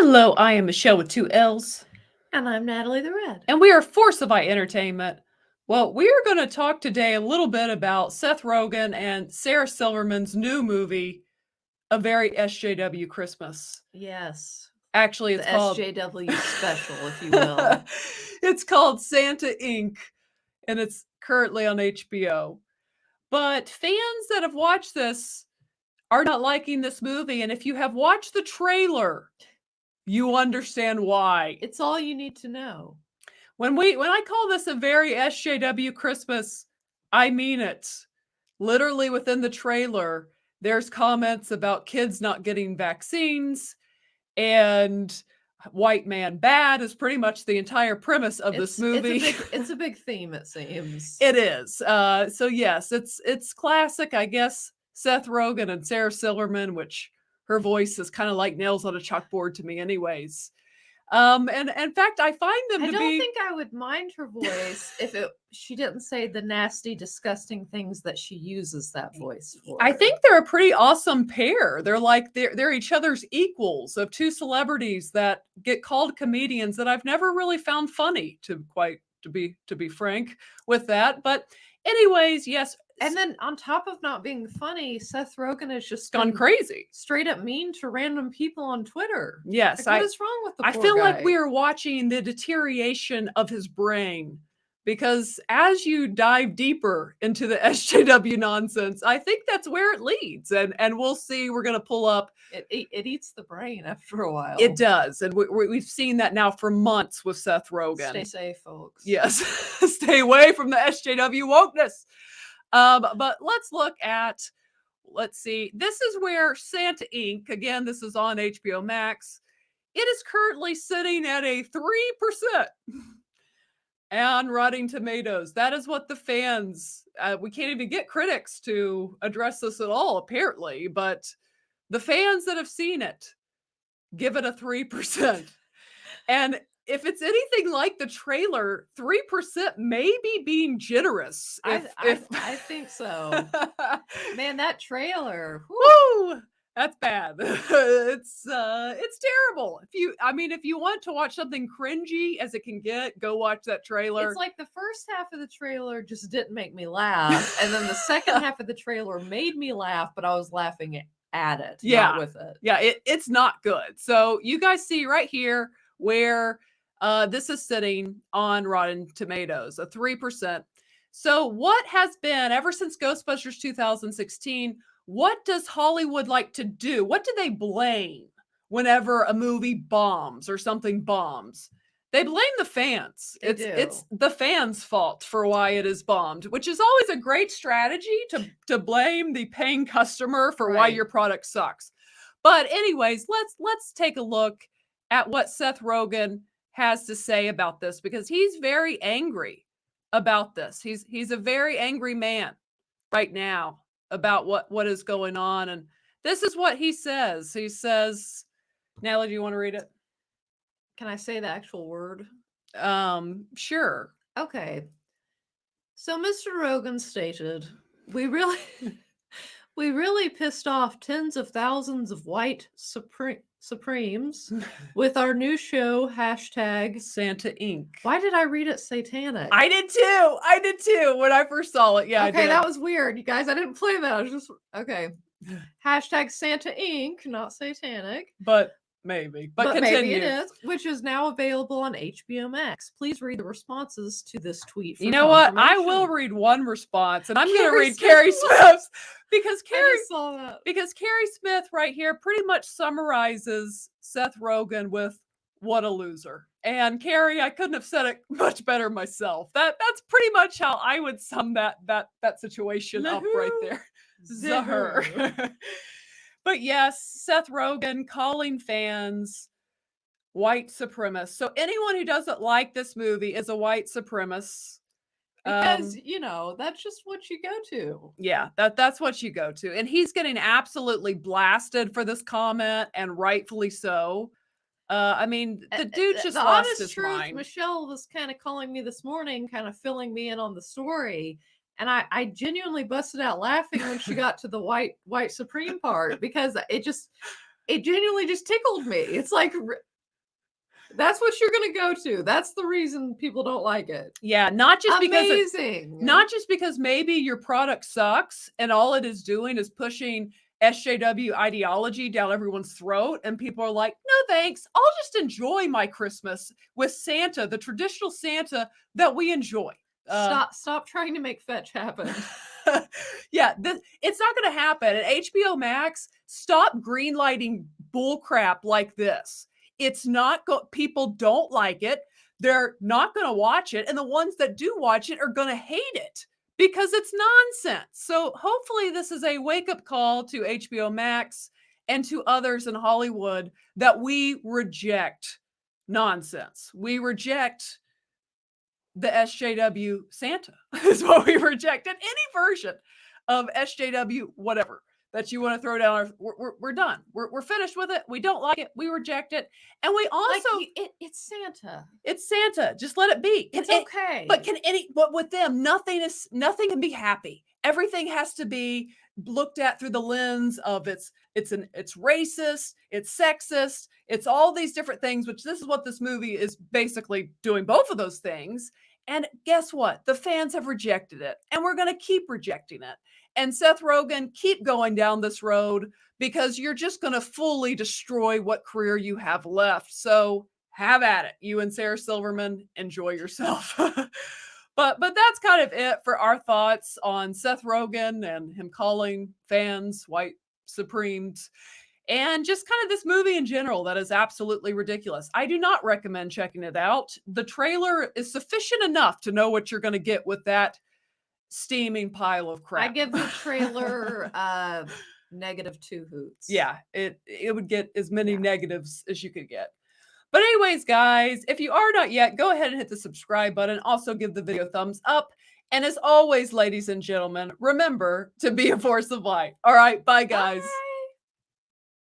Hello, I am Michelle with two L's. And I'm Natalie the Red. And we are Force of I Entertainment. Well, we are going to talk today a little bit about Seth Rogan and Sarah Silverman's new movie, A Very SJW Christmas. Yes. Actually, it's the called SJW special, if you will. It's called Santa Inc. and it's currently on HBO. But fans that have watched this are not liking this movie. And if you have watched the trailer, you understand why. It's all you need to know. When I call this a very SJW Christmas, I mean it. Literally within the trailer, there's comments about kids not getting vaccines, and white man bad is pretty much the entire premise of this movie. It's a big theme, it seems. It is. So yes, it's classic, I guess. Seth Rogan and Sarah Silverman, which her voice is kind of like nails on a chalkboard to me, anyways. And in fact, I find them to be. I don't think I would mind her voice if she didn't say the nasty, disgusting things that she uses that voice for. I think they're a pretty awesome pair. They're like they're each other's equals of two celebrities that get called comedians that I've never really found funny, to be frank with that. But anyways, yes. And then on top of not being funny, Seth Rogan has just gone crazy, straight up mean to random people on Twitter. Yes, like, what is wrong with the I poor feel guy? like we are watching the deterioration of his brain, because as you dive deeper into the SJW nonsense, I think that's where it leads, and we'll see. We're going to pull up. It eats the brain after a while. It does, and we've seen that now for months with Seth Rogan. Stay safe, folks. Yes, stay away from the SJW wokeness. But let's look at. Let's see. This is where Santa Inc. Again, this is on HBO Max. It is currently sitting at a 3% on Rotten Tomatoes. That is what the fans. We can't even get critics to address this at all, apparently. But the fans that have seen it give it a 3%. And if it's anything like the trailer, 3% may be being generous. I think so. Man, that trailer. Woo! That's bad. It's terrible. If you want to watch something cringy as it can get, go watch that trailer. It's like the first half of the trailer just didn't make me laugh, and then the second half of the trailer made me laugh, but I was laughing at it, not with it. Yeah, it's not good. So you guys see right here where this is sitting on Rotten Tomatoes, a 3%. So what has been, ever since Ghostbusters 2016, what does Hollywood like to do? What do they blame whenever a movie bombs or something bombs? They blame the fans. It's the fans' fault for why it is bombed, which is always a great strategy to blame the paying customer for why your product sucks. But anyways, let's take a look at what Seth Rogan has to say about this, because he's very angry about this. He's a very angry man right now about what is going on. And this is what he says. He says, Natalie, do you want to read it? Can I say the actual word? Sure. Okay. So Mr. Rogan stated, we really pissed off tens of thousands of white Supremes with our new show, #Santa Inc. Why did I read it satanic? I did too when I first saw it. Yeah. Okay, that was weird, you guys. I didn't play that. I was just okay. #Santa Inc., not satanic. But maybe. But continue. Maybe it is, which is now available on HBO Max. Please read the responses to this tweet. You know what? I will read one response, and I'm going to read Carrie Smith's, because Carrie Smith right here pretty much summarizes Seth Rogan with "what a loser." And Carrie, I couldn't have said it much better myself. That's pretty much how I would sum that situation up right there. Zahur. But yes, Seth Rogan calling fans white supremacists. So anyone who doesn't like this movie is a white supremacist. Because, that's just what you go to. Yeah, that's what you go to. And he's getting absolutely blasted for this comment, and rightfully so. The dude just lost his mind. Michelle was kind of calling me this morning, kind of filling me in on the story. And I genuinely busted out laughing when she got to the white supreme part, because it genuinely just tickled me. It's like, That's what you're gonna go to. That's the reason people don't like it. Yeah, not just Amazing. because maybe your product sucks and all it is doing is pushing SJW ideology down everyone's throat, and people are like, no thanks, I'll just enjoy my Christmas with Santa, the traditional Santa that we enjoy. Stop trying to make fetch happen. Yeah, it's not going to happen. And HBO Max, stop greenlighting bullcrap like this. It's not people don't like it. They're not going to watch it, and the ones that do watch it are going to hate it because it's nonsense. So hopefully this is a wake-up call to HBO Max and to others in Hollywood that we reject nonsense. We reject the SJW Santa is what we rejected. Any version of SJW, whatever that you want to throw down, we're done. We're finished with it. We don't like it. We reject it. And we also, it's Santa. It's Santa. Just let it be. It's okay. But with them, nothing can be happy. Everything has to be looked at through the lens of it's racist, it's sexist, it's all these different things, which this is what this movie is basically doing, both of those things. And guess what? The fans have rejected it, and we're going to keep rejecting it. And Seth Rogan, keep going down this road because you're just going to fully destroy what career you have left. So have at it. You and Sarah Silverman, enjoy yourself. But that's kind of it for our thoughts on Seth Rogan and him calling fans white supremes and just kind of this movie in general that is absolutely ridiculous. I do not recommend checking it out. The trailer is sufficient enough to know what you're going to get with that steaming pile of crap. I give the trailer -2 hoots. Yeah, it would get as many negatives as you could get. But anyways, guys, if you are not yet, go ahead and hit the subscribe button. Also give the video a thumbs up. And as always, ladies and gentlemen, remember to be a force of light. All right, bye, guys. Bye.